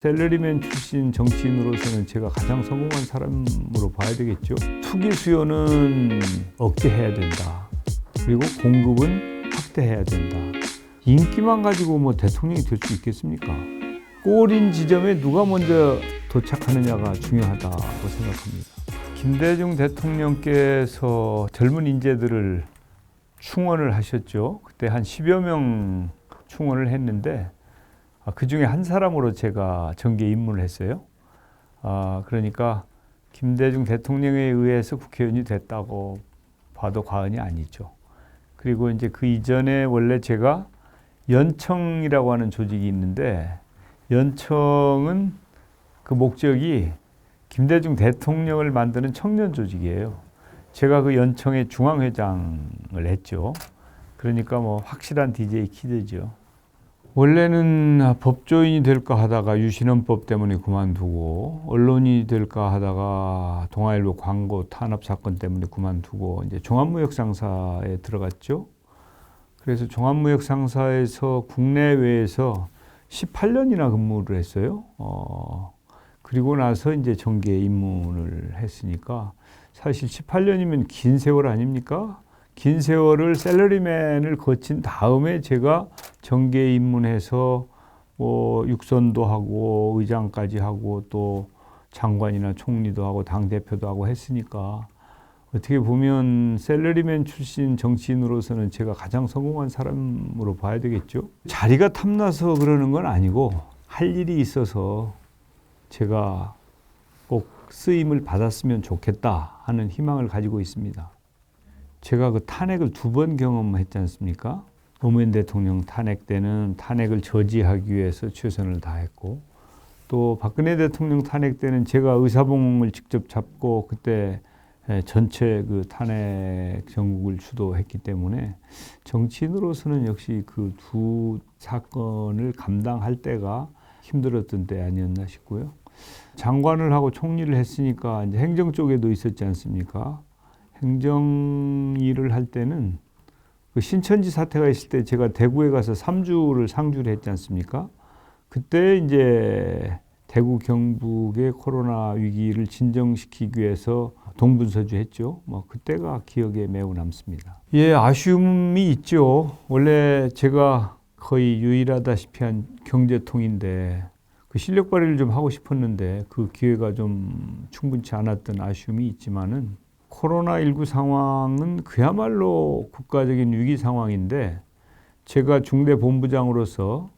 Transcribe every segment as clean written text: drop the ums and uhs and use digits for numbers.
샐러리맨 출신 정치인으로서는 제가 가장 성공한 사람으로 봐야 되겠죠. 투기 수요는 억제해야 된다. 그리고 공급은 확대해야 된다. 인기만 가지고 뭐 대통령이 될 수 있겠습니까? 꼬린 지점에 누가 먼저 도착하느냐가 중요하다고 생각합니다. 김대중 대통령께서 젊은 인재들을 충원을 하셨죠. 그때 한 10여 명 충원을 했는데 그 중에 한 사람으로 제가 정계에 입문을 했어요. 그러니까 김대중 대통령에 의해서 국회의원이 됐다고 봐도 과언이 아니죠. 그리고 이제 그 이전에 원래 제가 연청이라고 하는 조직이 있는데, 연청은 그 목적이 김대중 대통령을 만드는 청년 조직이에요. 제가 그 연청의 중앙회장을 했죠. 그러니까 뭐 확실한 DJ 키드죠. 원래는 법조인이 될까 하다가 유신헌법 때문에 그만두고, 언론이 될까 하다가 동아일보 광고 탄압 사건 때문에 그만두고 이제 종합무역상사에 들어갔죠. 그래서 종합무역상사에서 국내외에서 18년이나 근무를 했어요. 그리고 나서 이제 정계에 입문을 했으니까 사실 18년이면 긴 세월 아닙니까? 긴 세월을 샐러리맨을 거친 다음에 제가 정계에 입문해서 뭐 육선도 하고 의장까지 하고 또 장관이나 총리도 하고 당대표도 하고 했으니까 어떻게 보면 샐러리맨 출신 정치인으로서는 제가 가장 성공한 사람으로 봐야 되겠죠. 자리가 탐나서 그러는 건 아니고 할 일이 있어서 제가 꼭 쓰임을 받았으면 좋겠다 하는 희망을 가지고 있습니다. 제가 그 탄핵을 2번 경험했지 않습니까? 노무현 대통령 탄핵 때는 탄핵을 저지하기 위해서 최선을 다했고, 또 박근혜 대통령 탄핵 때는 제가 의사봉을 직접 잡고 그때 전체 그 탄핵 전국을 주도했기 때문에 정치인으로서는 역시 그 2 사건을 감당할 때가 힘들었던 때 아니었나 싶고요. 장관을 하고 총리를 했으니까 이제 행정 쪽에도 있었지 않습니까? 행정 일을 할 때는 그 신천지 사태가 있을 때 제가 대구에 가서 3주를 상주를 했지 않습니까? 그때 이제 대구 경북의 코로나 위기를 진정시키기 위해서 동분서주 했죠. 뭐 그때가 기억에 매우 남습니다. 예, 아쉬움이 있죠. 원래 제가 거의 유일하다시피 한 경제통인데 그 실력 발휘를 좀 하고 싶었는데 그 기회가 좀 충분치 않았던 아쉬움이 있지만은, 코로나19 상황은 그야말로 국가적인 위기 상황인데 제가 중대본부장으로서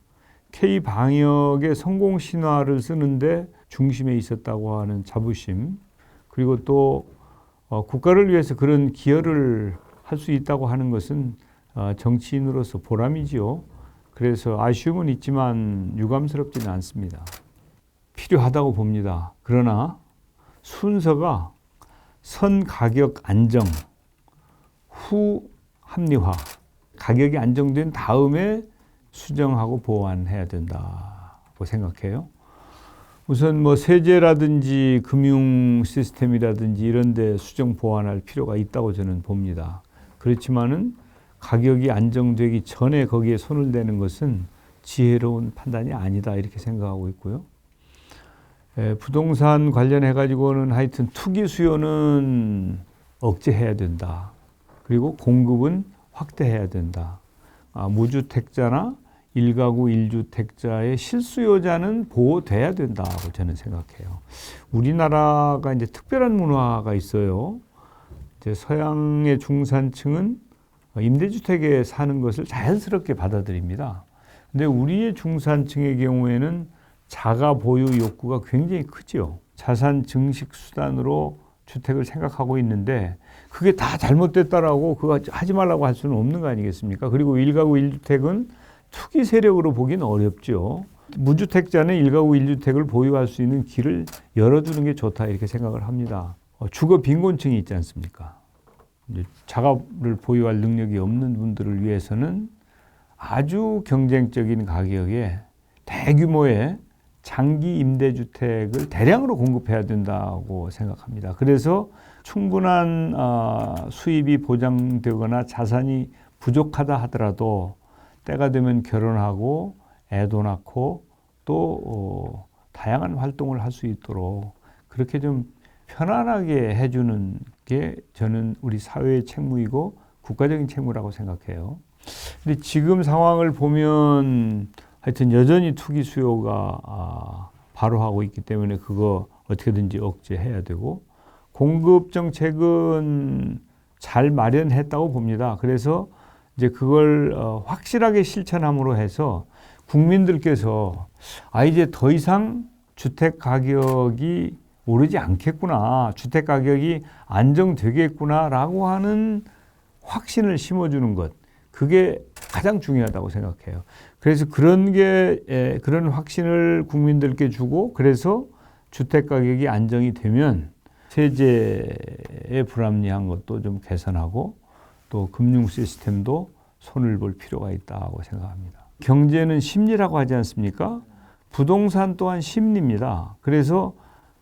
K방역의 성공 신화를 쓰는데 중심에 있었다고 하는 자부심, 그리고 또 국가를 위해서 그런 기여를 할 수 있다고 하는 것은 정치인으로서 보람이지요. 그래서 아쉬움은 있지만 유감스럽지는 않습니다. 필요하다고 봅니다. 그러나 순서가 선 가격 안정 후 합리화, 가격이 안정된 다음에 수정하고 보완해야 된다고 생각해요. 우선 뭐 세제라든지 금융 시스템이라든지 이런 데 수정 보완할 필요가 있다고 저는 봅니다. 그렇지만은 가격이 안정되기 전에 거기에 손을 대는 것은 지혜로운 판단이 아니다 이렇게 생각하고 있고요. 부동산 관련해 가지고는 하여튼 투기 수요는 억제해야 된다. 그리고 공급은 확대해야 된다. 무주택자나 1가구 1주택자의 실수요자는 보호돼야 된다고 저는 생각해요. 우리나라가 이제 특별한 문화가 있어요. 이제 서양의 중산층은 임대주택에 사는 것을 자연스럽게 받아들입니다. 근데 우리의 중산층의 경우에는 자가 보유 욕구가 굉장히 크죠. 자산 증식 수단으로 주택을 생각하고 있는데 그게 다 잘못됐다라고 그거 하지 말라고 할 수는 없는 거 아니겠습니까? 그리고 1가구 1주택은 투기 세력으로 보기는 어렵죠. 무주택자는 1가구 1주택을 보유할 수 있는 길을 열어주는 게 좋다 이렇게 생각을 합니다. 주거 빈곤층이 있지 않습니까? 이제 자가를 보유할 능력이 없는 분들을 위해서는 아주 경쟁적인 가격에 대규모의 장기 임대주택을 대량으로 공급해야 된다고 생각합니다. 그래서 충분한 수입이 보장되거나 자산이 부족하다 하더라도 때가 되면 결혼하고 애도 낳고 또 다양한 활동을 할 수 있도록 그렇게 좀 편안하게 해주는 게 저는 우리 사회의 책무이고 국가적인 책무라고 생각해요. 근데 지금 상황을 보면 하여튼 여전히 투기 수요가 발호하고 있기 때문에 그거 어떻게든지 억제해야 되고 공급 정책은 잘 마련했다고 봅니다. 그래서 이제 그걸 확실하게 실천함으로 해서 국민들께서 이제 더 이상 주택 가격이 오르지 않겠구나, 주택 가격이 안정되겠구나라고 하는 확신을 심어주는 것, 그게 가장 중요하다고 생각해요. 그래서 그런 확신을 국민들께 주고 그래서 주택 가격이 안정이 되면 세제의 불합리한 것도 좀 개선하고 또 금융 시스템도 손을 볼 필요가 있다고 생각합니다. 경제는 심리라고 하지 않습니까? 부동산 또한 심리입니다. 그래서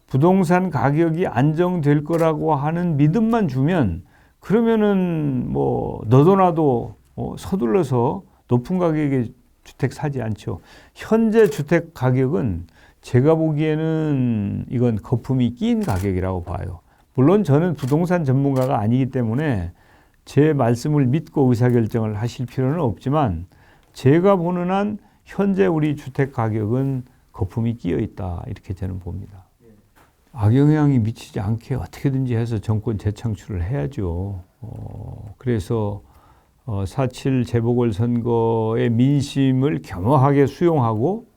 부동산 가격이 안정될 거라고 하는 믿음만 주면 그러면은 뭐 너도 나도 서둘러서 높은 가격의 주택 사지 않죠. 현재 주택 가격은 제가 보기에는 이건 거품이 낀 가격이라고 봐요. 물론 저는 부동산 전문가가 아니기 때문에 제 말씀을 믿고 의사결정을 하실 필요는 없지만 제가 보는 한 현재 우리 주택 가격은 거품이 끼어 있다 이렇게 저는 봅니다. 악영향이 미치지 않게 어떻게든지 해서 정권 재창출을 해야죠. 그래서 4.7 재보궐선거의 민심을 겸허하게 수용하고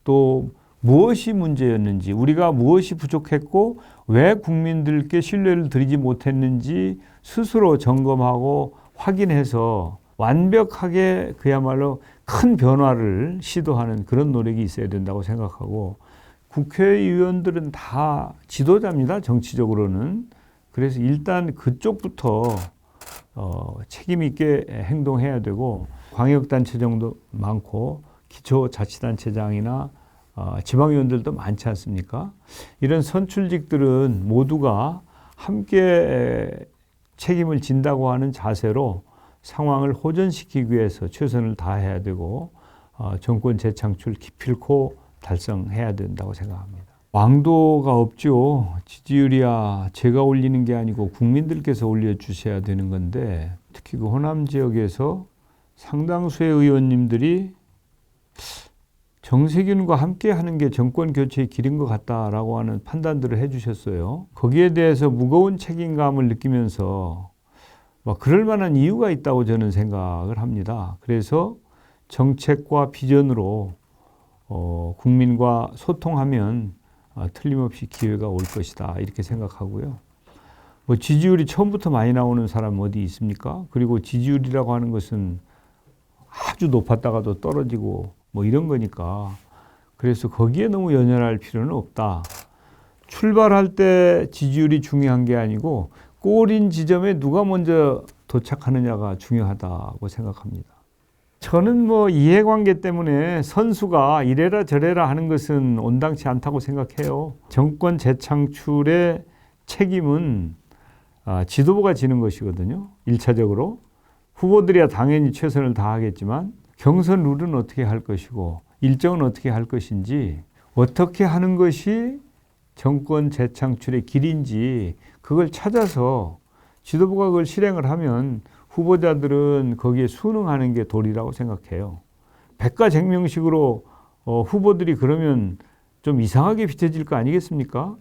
또 무엇이 문제였는지, 우리가 무엇이 부족했고 왜 국민들께 신뢰를 드리지 못했는지 스스로 점검하고 확인해서 완벽하게 그야말로 큰 변화를 시도하는 그런 노력이 있어야 된다고 생각하고 국회의원들은 다 지도자입니다. 정치적으로는. 그래서 일단 그쪽부터 책임 있게 행동해야 되고 광역단체 정도 많고 기초자치단체장이나 지방의원들도 많지 않습니까? 이런 선출직들은 모두가 함께 책임을 진다고 하는 자세로 상황을 호전시키기 위해서 최선을 다해야 되고 정권 재창출 기필코 달성해야 된다고 생각합니다. 왕도가 없죠. 지지율이야 제가 올리는 게 아니고 국민들께서 올려주셔야 되는 건데 특히 그 호남 지역에서 상당수의 의원님들이 정세균과 함께 하는 게 정권 교체의 길인 것 같다라고 하는 판단들을 해주셨어요. 거기에 대해서 무거운 책임감을 느끼면서 그럴 만한 이유가 있다고 저는 생각을 합니다. 그래서 정책과 비전으로 국민과 소통하면 틀림없이 기회가 올 것이다 이렇게 생각하고요. 지지율이 처음부터 많이 나오는 사람 어디 있습니까? 그리고 지지율이라고 하는 것은 아주 높았다가도 떨어지고 이런 거니까 그래서 거기에 너무 연연할 필요는 없다. 출발할 때 지지율이 중요한 게 아니고 골인 지점에 누가 먼저 도착하느냐가 중요하다고 생각합니다. 저는 이해관계 때문에 선수가 이래라 저래라 하는 것은 온당치 않다고 생각해요. 정권 재창출의 책임은 지도부가 지는 것이거든요. 1차적으로. 후보들이야 당연히 최선을 다하겠지만 경선 룰은 어떻게 할 것이고 일정은 어떻게 할 것인지 어떻게 하는 것이 정권 재창출의 길인지 그걸 찾아서 지도부가 그걸 실행을 하면 후보자들은 거기에 순응하는 게 도리라고 생각해요. 백가쟁명식으로 후보들이 그러면 좀 이상하게 비춰질 거 아니겠습니까?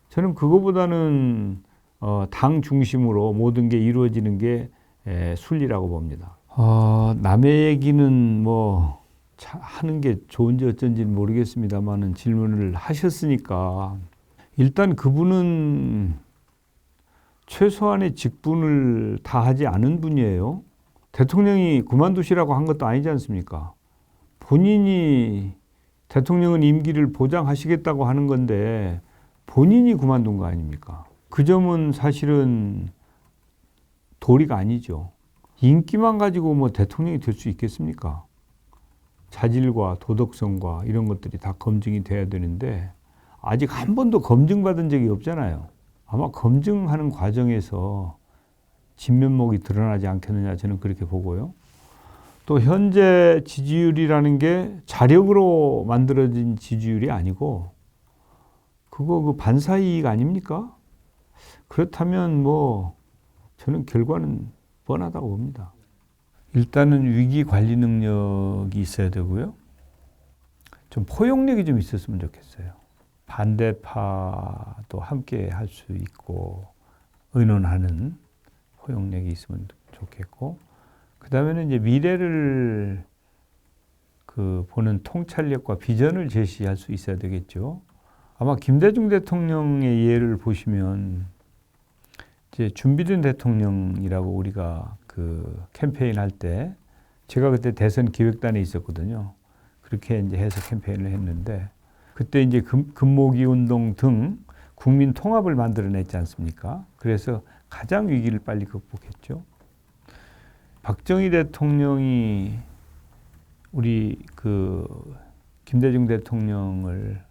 저는 그거보다는 당 중심으로 모든 게 이루어지는 게 순리라고 봅니다. 남의 얘기는 하는 게 좋은지 어쩐지는 모르겠습니다만은 질문을 하셨으니까 일단 그분은 최소한의 직분을 다하지 않은 분이에요. 대통령이 그만두시라고 한 것도 아니지 않습니까? 본인이 대통령은 임기를 보장하시겠다고 하는 건데 본인이 그만둔 거 아닙니까? 그 점은 사실은 도리가 아니죠. 인기만 가지고 대통령이 될 수 있겠습니까? 자질과 도덕성과 이런 것들이 다 검증이 돼야 되는데 아직 한 번도 검증받은 적이 없잖아요. 아마 검증하는 과정에서 진면목이 드러나지 않겠느냐 저는 그렇게 보고요. 또 현재 지지율이라는 게 자력으로 만들어진 지지율이 아니고 그거 그 반사이익 아닙니까? 그렇다면 뭐 저는 결과는 뻔하다고 봅니다. 일단은 위기 관리 능력이 있어야 되고요. 좀 포용력이 좀 있었으면 좋겠어요. 반대파도 함께 할 수 있고 의논하는 포용력이 있으면 좋겠고, 그 다음에는 이제 미래를 보는 통찰력과 비전을 제시할 수 있어야 되겠죠. 아마 김대중 대통령의 예를 보시면 이제 준비된 대통령이라고 우리가 캠페인 할 때, 제가 그때 대선 기획단에 있었거든요. 그렇게 이제 해서 캠페인을 했는데, 그때 이제 금모기 운동 등 국민 통합을 만들어냈지 않습니까? 그래서 가장 위기를 빨리 극복했죠. 박정희 대통령이 우리 김대중 대통령을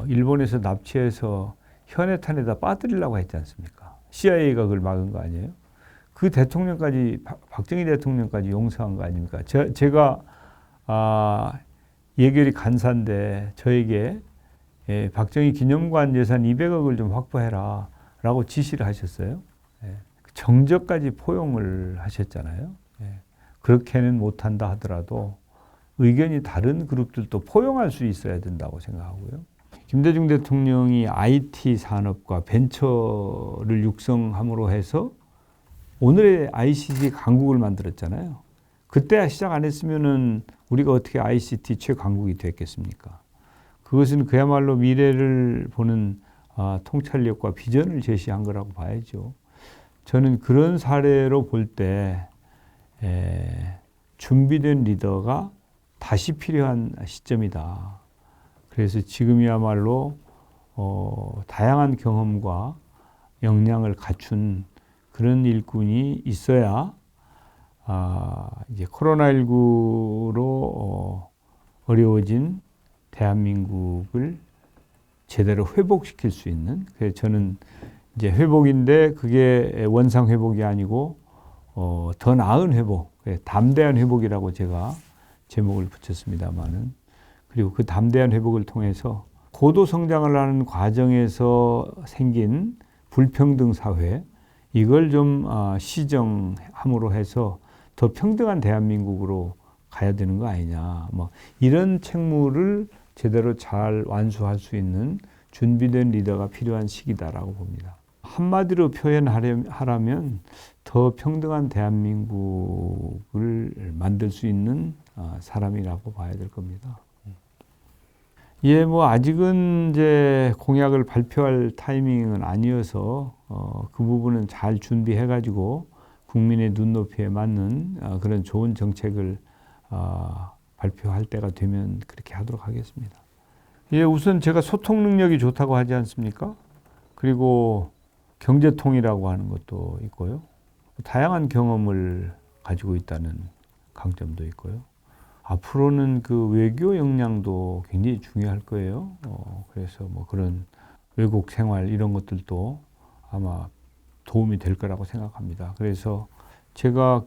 일본에서 납치해서 현해탄에다 빠뜨리려고 했지 않습니까? CIA가 그걸 막은 거 아니에요? 그 대통령까지, 박정희 대통령까지 용서한 거 아닙니까? 제가 예결위 간사인데 저에게 박정희 기념관 예산 200억을 좀 확보해라 라고 지시를 하셨어요. 정적까지 포용을 하셨잖아요. 그렇게는 못한다 하더라도 의견이 다른 그룹들도 포용할 수 있어야 된다고 생각하고요. 김대중 대통령이 IT 산업과 벤처를 육성함으로 해서 오늘의 ICT 강국을 만들었잖아요. 그때 시작 안 했으면은 우리가 어떻게 ICT 최강국이 됐겠습니까? 그것은 그야말로 미래를 보는 통찰력과 비전을 제시한 거라고 봐야죠. 저는 그런 사례로 볼 때 준비된 리더가 다시 필요한 시점이다. 그래서 지금이야말로 다양한 경험과 역량을 갖춘 그런 일꾼이 있어야 이제 코로나19로 어려워진 대한민국을 제대로 회복시킬 수 있는, 그래서 저는 이제 회복인데 그게 원상 회복이 아니고 더 나은 회복, 담대한 회복이라고 제가 제목을 붙였습니다만은, 그리고 그 담대한 회복을 통해서 고도 성장을 하는 과정에서 생긴 불평등 사회, 이걸 좀 시정함으로 해서 더 평등한 대한민국으로 가야 되는 거 아니냐. 뭐 이런 책무를 제대로 잘 완수할 수 있는 준비된 리더가 필요한 시기다라고 봅니다. 한마디로 표현하라면 더 평등한 대한민국을 만들 수 있는 사람이라고 봐야 될 겁니다. 예, 뭐 아직은 이제 공약을 발표할 타이밍은 아니어서 그 부분은 잘 준비해가지고 국민의 눈높이에 맞는 그런 좋은 정책을 발표할 때가 되면 그렇게 하도록 하겠습니다. 예, 우선 제가 소통 능력이 좋다고 하지 않습니까? 그리고 경제통이라고 하는 것도 있고요. 다양한 경험을 가지고 있다는 강점도 있고요. 앞으로는 그 외교 역량도 굉장히 중요할 거예요. 그래서 뭐 그런 외국 생활 이런 것들도 아마 도움이 될 거라고 생각합니다. 그래서 제가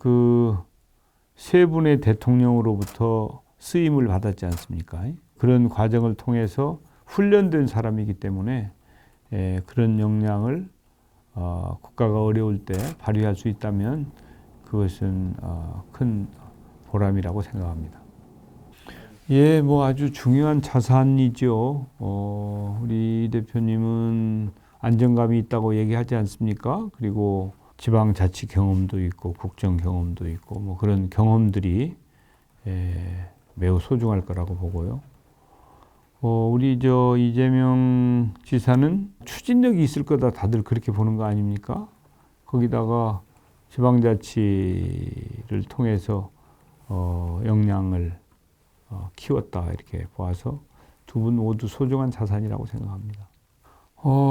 세 분의 대통령으로부터 쓰임을 받았지 않습니까? 그런 과정을 통해서 훈련된 사람이기 때문에 그런 역량을 국가가 어려울 때 발휘할 수 있다면 그것은 큰 보람이라고 생각합니다. 예, 뭐 아주 중요한 자산이죠. 우리 대표님은 안정감이 있다고 얘기하지 않습니까? 그리고 지방자치 경험도 있고 국정 경험도 있고 뭐 그런 경험들이 매우 소중할 거라고 보고요. 우리 이재명 지사는 추진력이 있을 거다 다들 그렇게 보는 거 아닙니까? 거기다가 지방자치를 통해서 역량을 키웠다 이렇게 보아서 두 분 모두 소중한 자산이라고 생각합니다.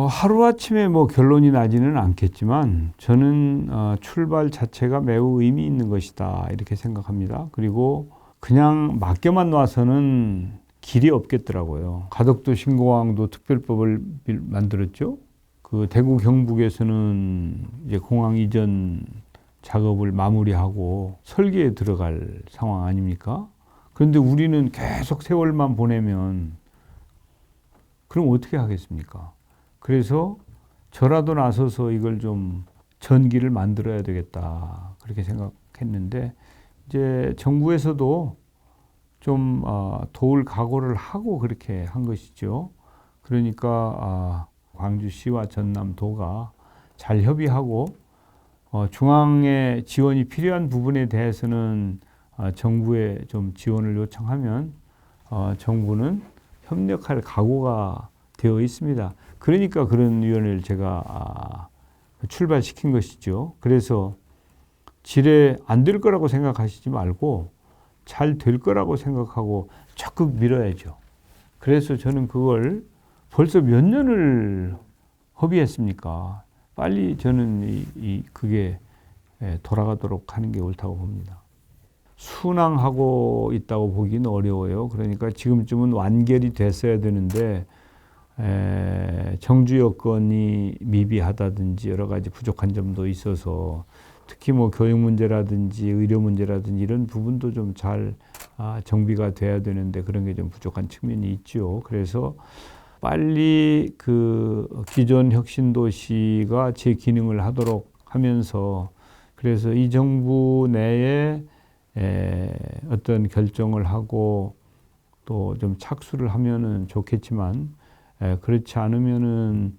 하루아침에 뭐 결론이 나지는 않겠지만 저는 출발 자체가 매우 의미 있는 것이다 이렇게 생각합니다. 그리고 그냥 맡겨만 놔서는 길이 없겠더라고요. 가덕도 신공항도 특별법을 만들었죠. 그 대구 경북에서는 이제 공항 이전 작업을 마무리하고 설계에 들어갈 상황 아닙니까? 그런데 우리는 계속 세월만 보내면 그럼 어떻게 하겠습니까? 그래서 저라도 나서서 이걸 좀 전기를 만들어야 되겠다. 그렇게 생각했는데 이제 정부에서도 좀 도울 각오를 하고 그렇게 한 것이죠. 그러니까 광주시와 전남도가 잘 협의하고 중앙의 지원이 필요한 부분에 대해서는 정부에 좀 지원을 요청하면 정부는 협력할 각오가 되어 있습니다. 그러니까 그런 위원회를 제가 출발시킨 것이죠. 그래서 지레 안 될 거라고 생각하시지 말고 잘 될 거라고 생각하고 적극 밀어야죠. 그래서 저는 그걸 벌써 몇 년을 협의했습니까? 빨리 저는 그게 돌아가도록 하는 게 옳다고 봅니다. 순항하고 있다고 보기는 어려워요. 그러니까 지금쯤은 완결이 됐어야 되는데 정주 여건이 미비하다든지 여러 가지 부족한 점도 있어서 특히 뭐 교육 문제라든지 의료 문제라든지 이런 부분도 좀 잘 정비가 돼야 되는데 그런 게 좀 부족한 측면이 있죠. 그래서 빨리 그 기존 혁신도시가 제 기능을 하도록 하면서 그래서 이 정부 내에 어떤 결정을 하고 또 좀 착수를 하면은 좋겠지만 그렇지 않으면은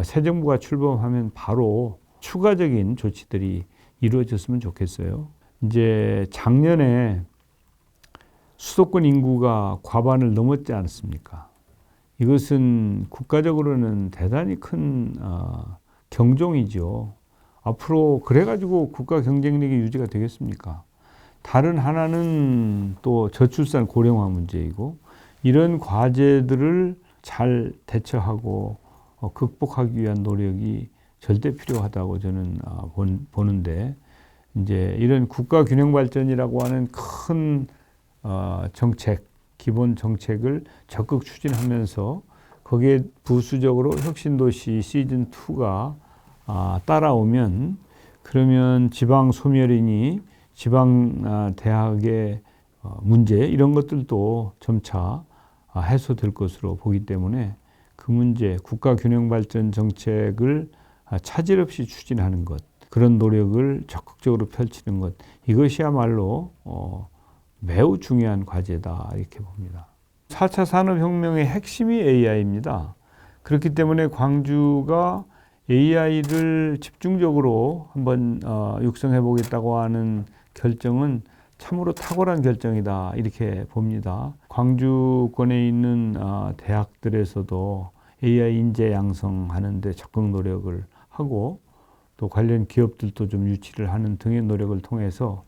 새 정부가 출범하면 바로 추가적인 조치들이 이루어졌으면 좋겠어요. 이제 작년에 수도권 인구가 과반을 넘었지 않습니까? 이것은 국가적으로는 대단히 큰 경종이죠. 앞으로 그래가지고 국가 경쟁력이 유지가 되겠습니까? 다른 하나는 또 저출산 고령화 문제이고 이런 과제들을 잘 대처하고 극복하기 위한 노력이 절대 필요하다고 저는 보는데 이제 이런 국가 균형 발전이라고 하는 큰 정책, 기본 정책을 적극 추진하면서 거기에 부수적으로 혁신도시 시즌 2가 따라오면 그러면 지방 소멸이니 지방 대학의 문제 이런 것들도 점차 해소될 것으로 보기 때문에 그 문제 국가 균형 발전 정책을 차질 없이 추진하는 것 그런 노력을 적극적으로 펼치는 것 이것이야말로 매우 중요한 과제다 이렇게 봅니다. 4차 산업혁명의 핵심이 AI입니다. 그렇기 때문에 광주가 AI를 집중적으로 한번 육성해 보겠다고 하는 결정은 참으로 탁월한 결정이다 이렇게 봅니다. 광주권에 있는 대학들에서도 AI 인재 양성하는 데 적극 노력을 하고 또 관련 기업들도 좀 유치를 하는 등의 노력을 통해서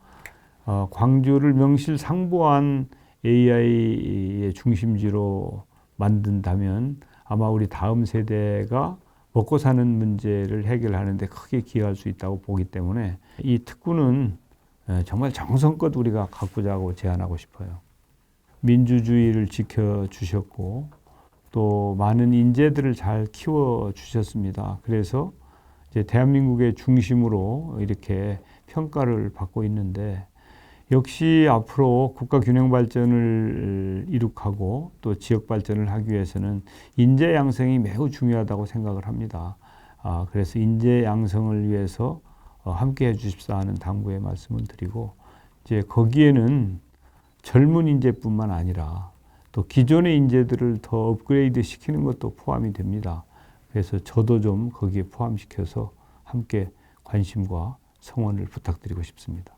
광주를 명실상부한 AI의 중심지로 만든다면 아마 우리 다음 세대가 먹고 사는 문제를 해결하는 데 크게 기여할 수 있다고 보기 때문에 이 특구는 정말 정성껏 우리가 가꾸자고 제안하고 싶어요. 민주주의를 지켜주셨고 또 많은 인재들을 잘 키워주셨습니다. 그래서 이제 대한민국의 중심으로 이렇게 평가를 받고 있는데 역시 앞으로 국가 균형 발전을 이룩하고 또 지역 발전을 하기 위해서는 인재 양성이 매우 중요하다고 생각을 합니다. 그래서 인재 양성을 위해서 함께 해주십사 하는 당부의 말씀을 드리고 이제 거기에는 젊은 인재뿐만 아니라 또 기존의 인재들을 더 업그레이드 시키는 것도 포함이 됩니다. 그래서 저도 좀 거기에 포함시켜서 함께 관심과 성원을 부탁드리고 싶습니다.